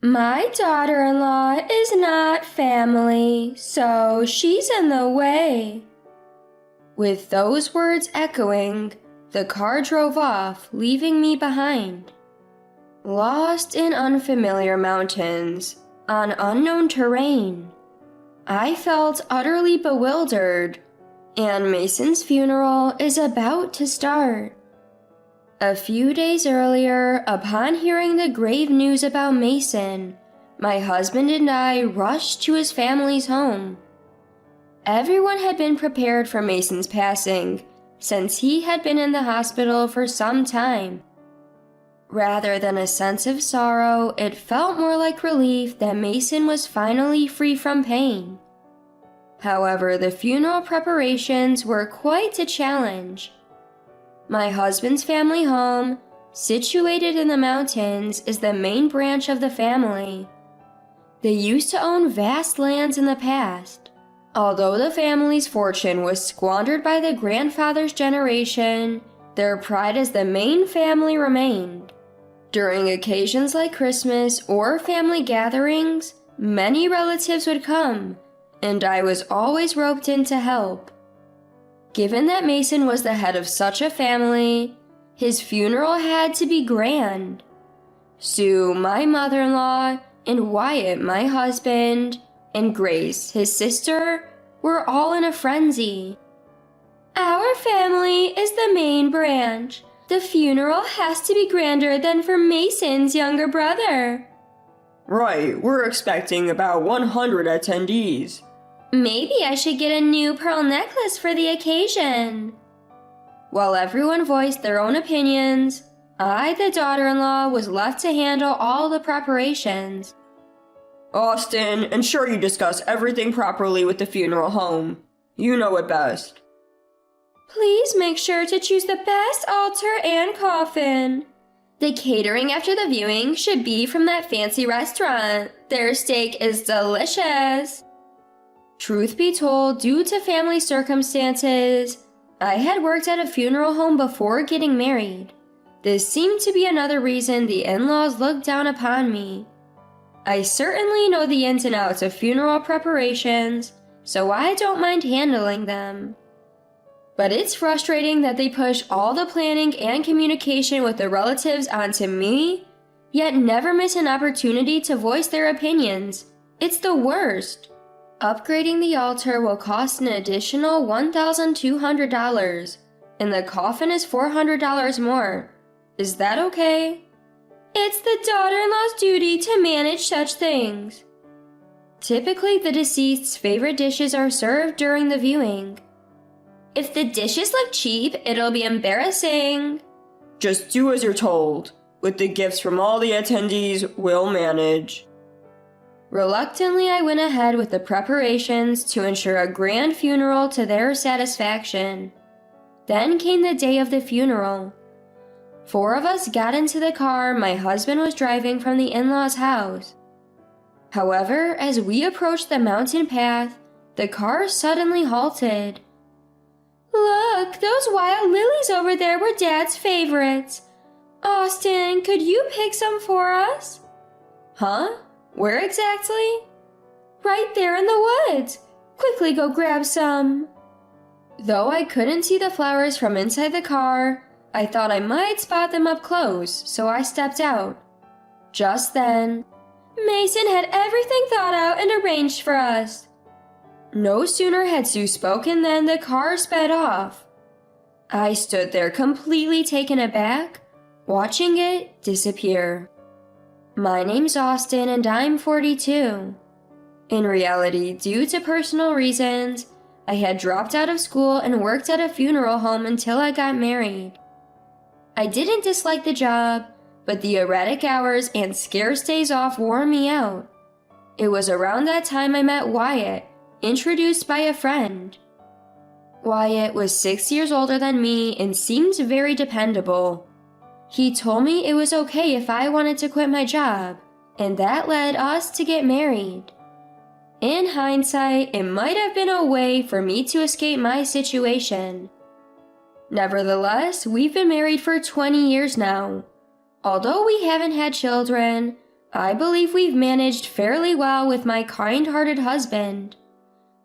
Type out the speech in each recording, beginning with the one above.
My daughter-in-law is not family, so she's in the way. With those words echoing, the car drove off, leaving me behind. Lost in unfamiliar mountains, on unknown terrain, I felt utterly bewildered, and Mason's funeral is about to start. A few days earlier, upon hearing the grave news about Mason, my husband and I rushed to his family's home. Everyone had been prepared for Mason's passing, since he had been in the hospital for some time. Rather than a sense of sorrow, it felt more like relief that Mason was finally free from pain. However, the funeral preparations were quite a challenge. My husband's family home, situated in the mountains, is the main branch of the family. They used to own vast lands in the past. Although the family's fortune was squandered by the grandfather's generation, their pride as the main family remained. During occasions like Christmas or family gatherings, many relatives would come, and I was always roped in to help. Given that Mason was the head of such a family, his funeral had to be grand. Sue, my mother-in-law, and Wyatt, my husband, and Grace, his sister, were all in a frenzy. Our family is the main branch. The funeral has to be grander than for Mason's younger brother. Right, we're expecting about 100 attendees. Maybe I should get a new pearl necklace for the occasion. While everyone voiced their own opinions, I, the daughter-in-law, was left to handle all the preparations. Austin, ensure you discuss everything properly with the funeral home. You know it best. Please make sure to choose the best altar and coffin. The catering after the viewing should be from that fancy restaurant. Their steak is delicious. Truth be told, due to family circumstances, I had worked at a funeral home before getting married. This seemed to be another reason the in-laws looked down upon me. I certainly know the ins and outs of funeral preparations, so I don't mind handling them. But it's frustrating that they push all the planning and communication with the relatives onto me, yet never miss an opportunity to voice their opinions. It's the worst. Upgrading the altar will cost an additional $1,200, and the coffin is $400 more. Is that okay? It's the daughter-in-law's duty to manage such things. Typically, the deceased's favorite dishes are served during the viewing. If the dishes look cheap, it'll be embarrassing. Just do as you're told. With the gifts from all the attendees, we'll manage. Reluctantly, I went ahead with the preparations to ensure a grand funeral to their satisfaction. Then came the day of the funeral. 4 of us got into the car my husband was driving from the in-laws' house. However, as we approached the mountain path, the car suddenly halted. Look, those wild lilies over there were Dad's favorites. Austin, could you pick some for us? Huh? Where exactly? Right there in the woods. Quickly go grab some. Though I couldn't see the flowers from inside the car, I thought I might spot them up close, so I stepped out. Just then, Mason had everything thought out and arranged for us. No sooner had Sue spoken than the car sped off. I stood there completely taken aback, watching it disappear. My name's Austin and I'm 42. In reality, due to personal reasons, I had dropped out of school and worked at a funeral home until I got married. I didn't dislike the job, but the erratic hours and scarce days off wore me out. It was around that time I met Wyatt, introduced by a friend. Wyatt was 6 years older than me and seemed very dependable. He told me it was okay if I wanted to quit my job, and that led us to get married. In hindsight, it might have been a way for me to escape my situation. Nevertheless, we've been married for 20 years now. Although we haven't had children, I believe we've managed fairly well with my kind-hearted husband.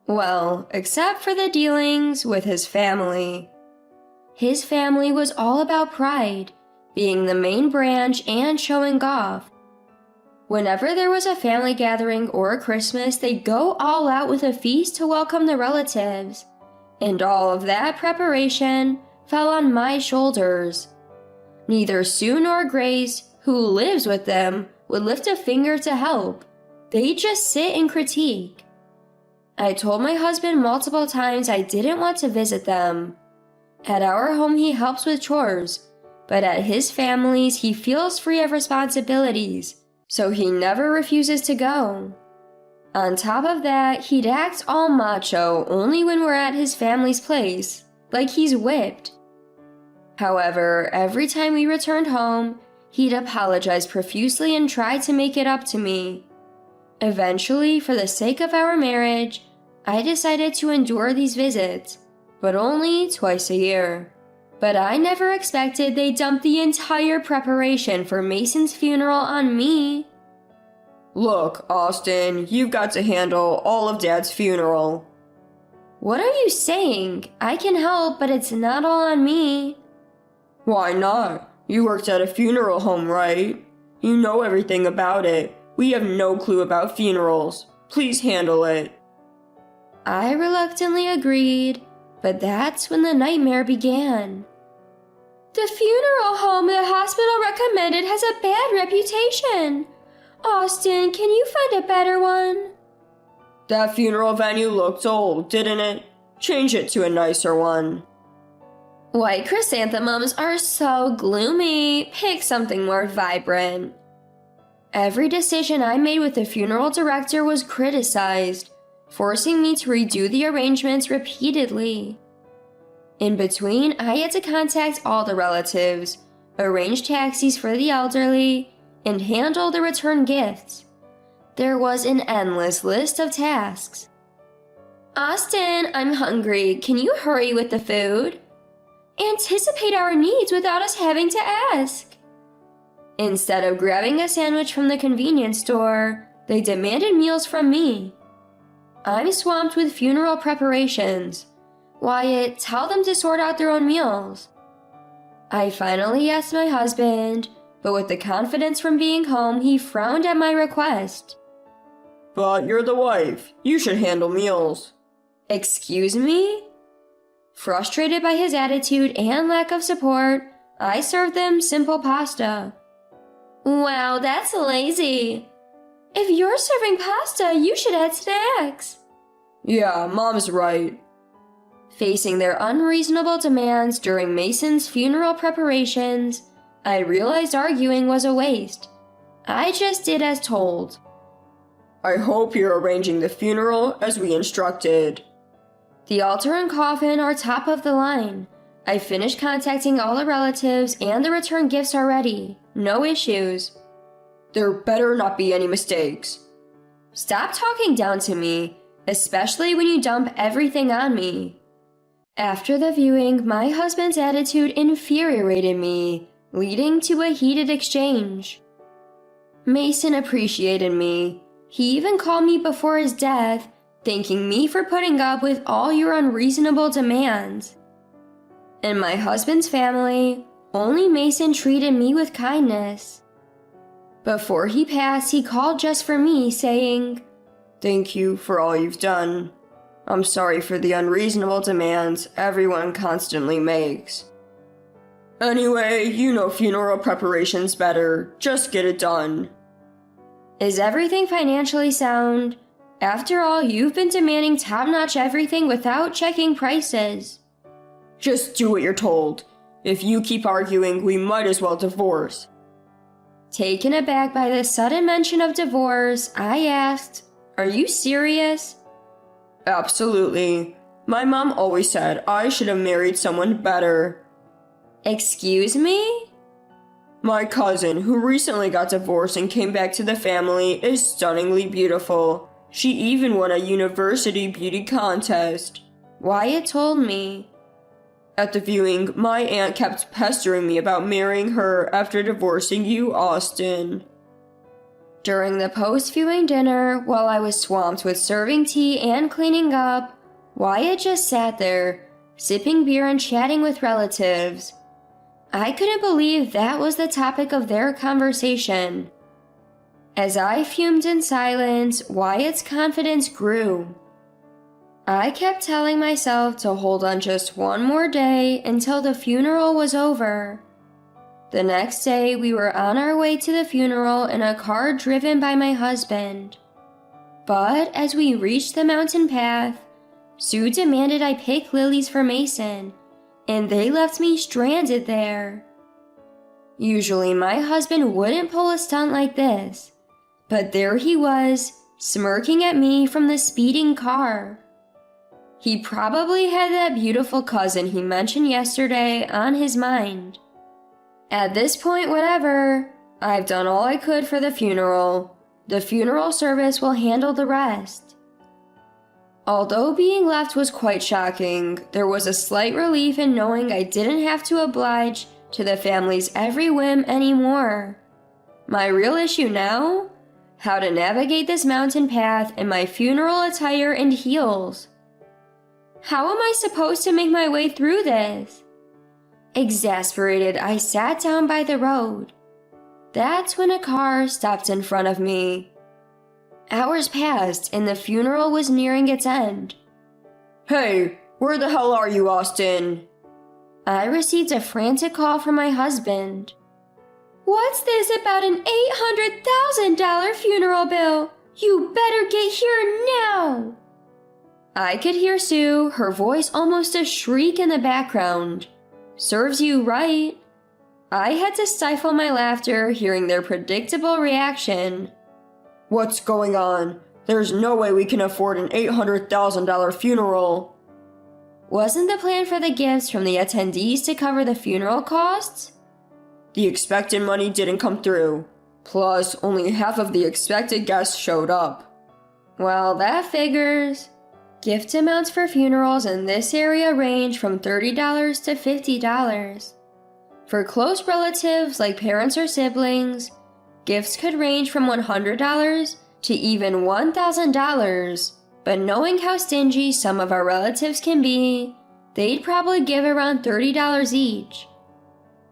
Well, except for the dealings with his family. His family was all about pride, being the main branch and showing off. Whenever there was a family gathering or a Christmas, they'd go all out with a feast to welcome the relatives. And all of that preparation fell on my shoulders. Neither Sue nor Grace, who lives with them, would lift a finger to help. They'd just sit and critique. I told my husband multiple times I didn't want to visit them. At our home he helps with chores, but at his family's he feels free of responsibilities, so he never refuses to go. On top of that, he'd act all macho only when we're at his family's place, like he's whipped. However, every time we returned home, he'd apologize profusely and try to make it up to me. Eventually, for the sake of our marriage, I decided to endure these visits, but only twice a year. But I never expected they'd dump the entire preparation for Mason's funeral on me. Look, Austin, you've got to handle all of Dad's funeral. What are you saying? I can help, but it's not all on me. Why not? You worked at a funeral home, right? You know everything about it. We have no clue about funerals. Please handle it. I reluctantly agreed, but that's when the nightmare began. The funeral home the hospital recommended has a bad reputation. Austin, can you find a better one? That funeral venue looked old, didn't it? Change it to a nicer one. White chrysanthemums are so gloomy. Pick something more vibrant. Every decision I made with the funeral director was criticized, forcing me to redo the arrangements repeatedly. In between, I had to contact all the relatives, arrange taxis for the elderly, and handle the return gifts. There was an endless list of tasks. Austin, I'm hungry. Can you hurry with the food? Anticipate our needs without us having to ask. Instead of grabbing a sandwich from the convenience store, they demanded meals from me. I'm swamped with funeral preparations. Wyatt, tell them to sort out their own meals. I finally asked my husband, but with the confidence from being home, he frowned at my request. But you're the wife. You should handle meals. Excuse me? Frustrated by his attitude and lack of support, I served them simple pasta. Wow, that's lazy. If you're serving pasta, you should add snacks. Yeah, Mom's right. Facing their unreasonable demands during Mason's funeral preparations, I realized arguing was a waste. I just did as told. I hope you're arranging the funeral as we instructed. The altar and coffin are top of the line. I finished contacting all the relatives and the return gifts already. No issues. There better not be any mistakes. Stop talking down to me, especially when you dump everything on me. After the viewing, my husband's attitude infuriated me, leading to a heated exchange. Mason appreciated me. He even called me before his death, thanking me for putting up with all your unreasonable demands. In my husband's family, only Mason treated me with kindness. Before he passed, he called just for me, saying, "Thank you for all you've done. I'm sorry for the unreasonable demands everyone constantly makes. Anyway, you know funeral preparations better. Just get it done." Is everything financially sound? After all, you've been demanding top-notch everything without checking prices. Just do what you're told. If you keep arguing, we might as well divorce. Taken aback by the sudden mention of divorce, I asked, "Are you serious?" Absolutely. My mom always said I should have married someone better. Excuse me? My cousin, who recently got divorced and came back to the family, is stunningly beautiful. She even won a university beauty contest. Wyatt told me. At the viewing, my aunt kept pestering me about marrying her after divorcing you, Austin. During the post-viewing dinner, while I was swamped with serving tea and cleaning up, Wyatt just sat there, sipping beer and chatting with relatives. I couldn't believe that was the topic of their conversation. As I fumed in silence, Wyatt's confidence grew. I kept telling myself to hold on just one more day until the funeral was over. The next day, we were on our way to the funeral in a car driven by my husband. But as we reached the mountain path, Sue demanded I pick lilies for Mason, and they left me stranded there. Usually my husband wouldn't pull a stunt like this, but there he was, smirking at me from the speeding car. He probably had that beautiful cousin he mentioned yesterday on his mind. At this point, whatever. I've done all I could for the funeral. The funeral service will handle the rest. Although being left was quite shocking, there was a slight relief in knowing I didn't have to oblige to the family's every whim anymore. My real issue now? How to navigate this mountain path in my funeral attire and heels. How am I supposed to make my way through this? Exasperated, I sat down by the road. That's when a car stopped in front of me. Hours passed and the funeral was nearing its end. Hey, where the hell are you, Austin? I received a frantic call from my husband. What's this about an $800,000 funeral bill? You better get here now! I could hear Sue, her voice almost a shriek in the background. Serves you right. I had to stifle my laughter hearing their predictable reaction. What's going on? There's no way we can afford an $800,000 funeral. Wasn't the plan for the gifts from the attendees to cover the funeral costs? The expected money didn't come through. Plus, only half of the expected guests showed up. Well, that figures. Gift amounts for funerals in this area range from $30 to $50. For close relatives like parents or siblings, gifts could range from $100 to even $1,000, but knowing how stingy some of our relatives can be, they'd probably give around $30 each.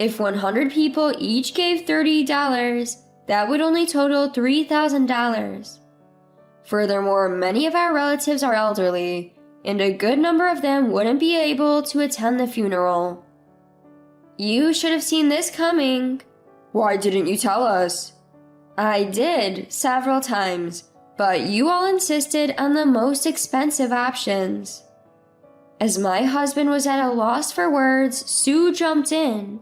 If 100 people each gave $30, that would only total $3,000. Furthermore, many of our relatives are elderly, and a good number of them wouldn't be able to attend the funeral. You should have seen this coming. Why didn't you tell us? I did, several times, but you all insisted on the most expensive options. As my husband was at a loss for words, Sue jumped in.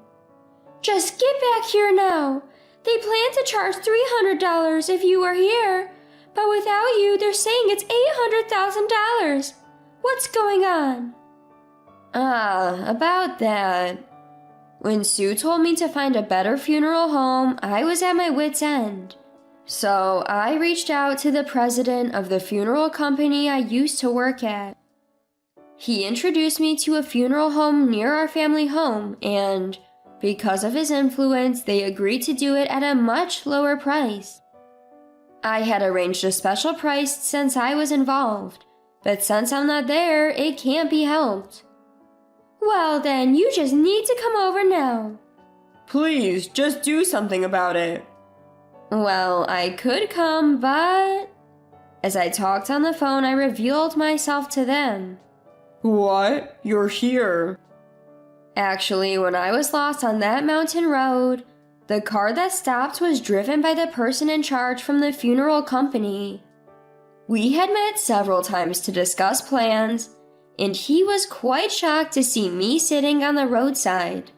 Just get back here now. They plan to charge $300 if you were here. But without you, they're saying it's $800,000. What's going on? About that. When Sue told me to find a better funeral home, I was at my wit's end. So I reached out to the president of the funeral company I used to work at. He introduced me to a funeral home near our family home, and because of his influence, they agreed to do it at a much lower price. I had arranged a special price since I was involved, but since I'm not there, it can't be helped. Well then, you just need to come over now. Please, just do something about it. Well, I could come, but... As I talked on the phone, I revealed myself to them. What? You're here. Actually, when I was lost on that mountain road, the car that stopped was driven by the person in charge from the funeral company. We had met several times to discuss plans, and he was quite shocked to see me sitting on the roadside.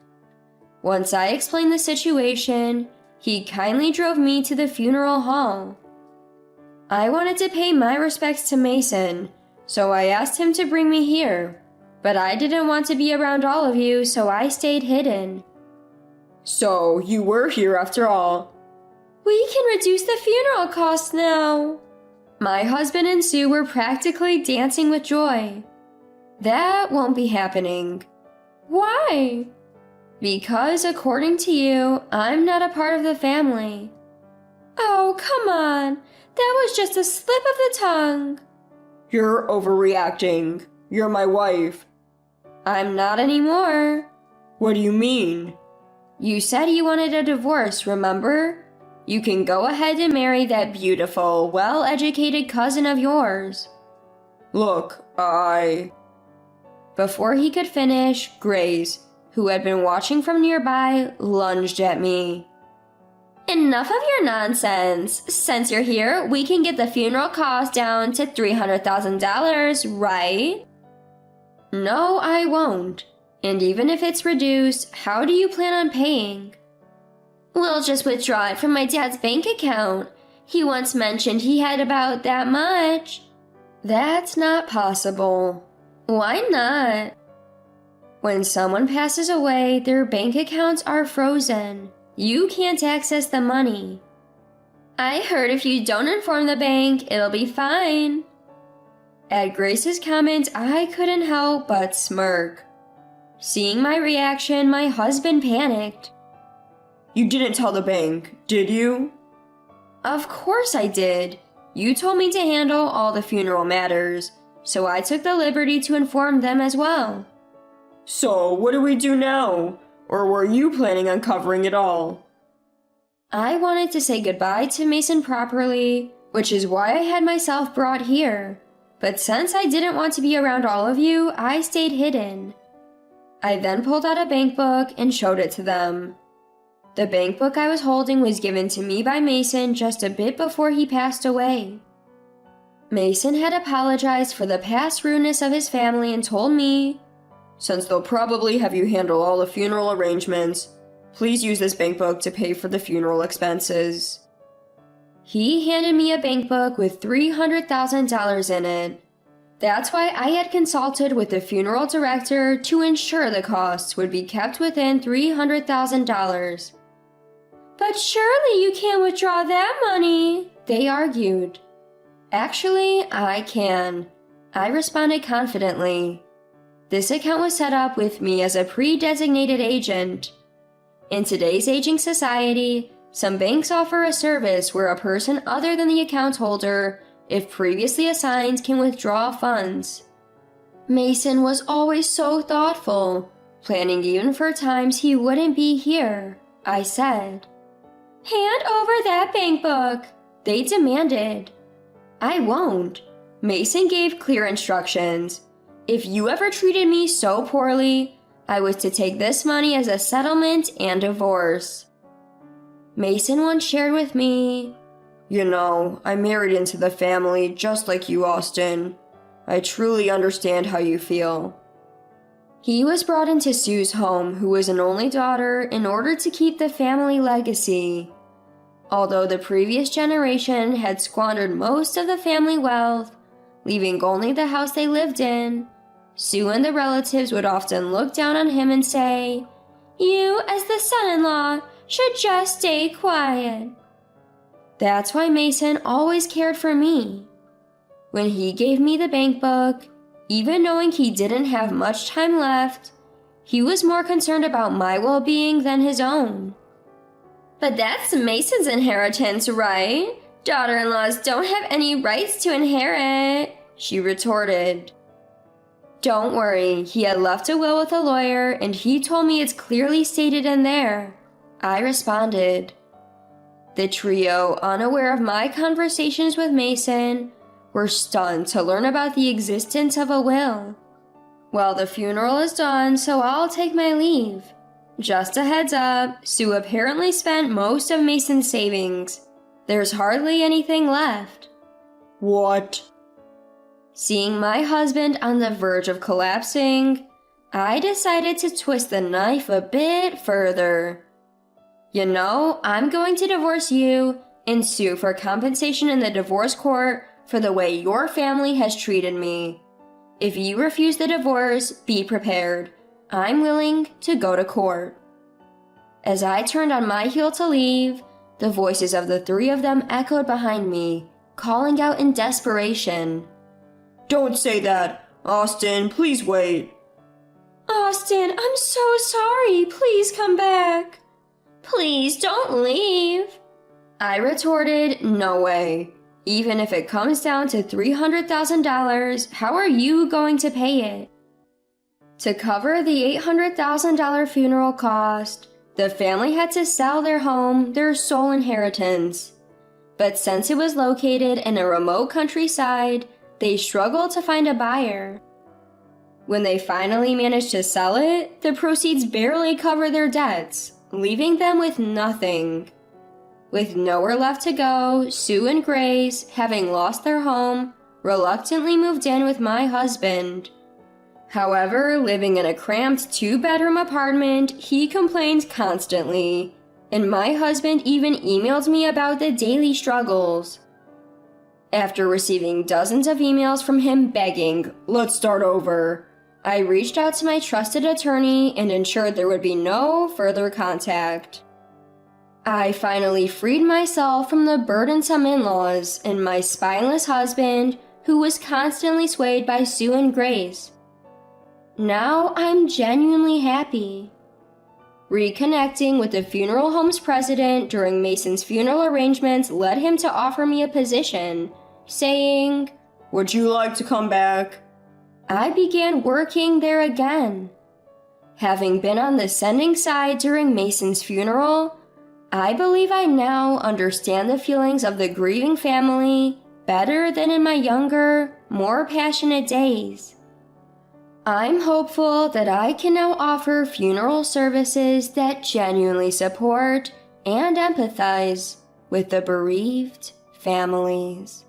Once I explained the situation, he kindly drove me to the funeral hall. I wanted to pay my respects to Mason, so I asked him to bring me here, but I didn't want to be around all of you, so I stayed hidden. So, you were here after all. We can reduce the funeral costs now. My husband and Sue were practically dancing with joy. That won't be happening. Why? Because according to you, I'm not a part of the family. Oh, come on. That was just a slip of the tongue. You're overreacting. You're my wife. I'm not anymore. What do you mean? You said you wanted a divorce, remember? You can go ahead and marry that beautiful, well-educated cousin of yours. Look, Before he could finish, Grace, who had been watching from nearby, lunged at me. Enough of your nonsense. Since you're here, we can get the funeral cost down to $300,000, right? No, I won't. And even if it's reduced, how do you plan on paying? We'll just withdraw it from my dad's bank account. He once mentioned he had about that much. That's not possible. Why not? When someone passes away, their bank accounts are frozen. You can't access the money. I heard if you don't inform the bank, it'll be fine. At Grace's comment, I couldn't help but smirk. Seeing my reaction, my husband panicked. You didn't tell the bank, did you? Of course I did. You told me to handle all the funeral matters, so I took the liberty to inform them as well. So, what do we do now? Or were you planning on covering it all? I wanted to say goodbye to Mason properly, which is why I had myself brought here. But since I didn't want to be around all of you, I stayed hidden. I then pulled out a bank book and showed it to them. The bank book I was holding was given to me by Mason just a bit before he passed away. Mason had apologized for the past rudeness of his family and told me, since they'll probably have you handle all the funeral arrangements, please use this bank book to pay for the funeral expenses. He handed me a bank book with $300,000 in it. That's why I had consulted with the funeral director to ensure the costs would be kept within $300,000. But surely you can't withdraw that money, they argued. Actually, I can. I responded confidently. This account was set up with me as a pre-designated agent. In today's aging society, some banks offer a service where a person other than the account holder, if previously assigned, can withdraw funds. Mason was always so thoughtful, planning even for times he wouldn't be here, I said. Hand over that bank book, they demanded. I won't. Mason gave clear instructions. If you ever treated me so poorly, I was to take this money as a settlement and divorce. Mason once shared with me, you know, I married into the family just like you, Austin. I truly understand how you feel. He was brought into Sue's home, who was an only daughter, in order to keep the family legacy. Although the previous generation had squandered most of the family wealth, leaving only the house they lived in, Sue and the relatives would often look down on him and say, "You, as the son-in-law, should just stay quiet." That's why Mason always cared for me. When he gave me the bank book, even knowing he didn't have much time left, he was more concerned about my well-being than his own. But that's Mason's inheritance, right? Daughter-in-laws don't have any rights to inherit, she retorted. Don't worry, he had left a will with a lawyer and he told me it's clearly stated in there, I responded. The trio, unaware of my conversations with Mason, were stunned to learn about the existence of a will. Well, the funeral is done, so I'll take my leave. Just a heads up, Sue apparently spent most of Mason's savings. There's hardly anything left. What? Seeing my husband on the verge of collapsing, I decided to twist the knife a bit further. You know, I'm going to divorce you and sue for compensation in the divorce court for the way your family has treated me. If you refuse the divorce, be prepared. I'm willing to go to court. As I turned on my heel to leave, the voices of the three of them echoed behind me, calling out in desperation. Don't say that. Austin, please wait. Austin, I'm so sorry. Please come back. Please don't leave. I retorted, no way. Even if it comes down to $300,000, how are you going to pay it? To cover the $800,000 funeral cost, the family had to sell their home, their sole inheritance. But since it was located in a remote countryside, they struggled to find a buyer. When they finally managed to sell it, the proceeds barely covered their debts, leaving them with nothing. With nowhere left to go, Sue and Grace, having lost their home, reluctantly moved in with my husband. However, living in a cramped 2-bedroom apartment, he complained constantly, and my husband even emailed me about the daily struggles. After receiving dozens of emails from him begging, "Let's start over," I reached out to my trusted attorney and ensured there would be no further contact. I finally freed myself from the burdensome in-laws and my spineless husband, who was constantly swayed by Sue and Grace. Now I'm genuinely happy. Reconnecting with the funeral home's president during Mason's funeral arrangements led him to offer me a position, saying, "Would you like to come back?" I began working there again. Having been on the sending side during Mason's funeral, I believe I now understand the feelings of the grieving family better than in my younger, more passionate days. I'm hopeful that I can now offer funeral services that genuinely support and empathize with the bereaved families.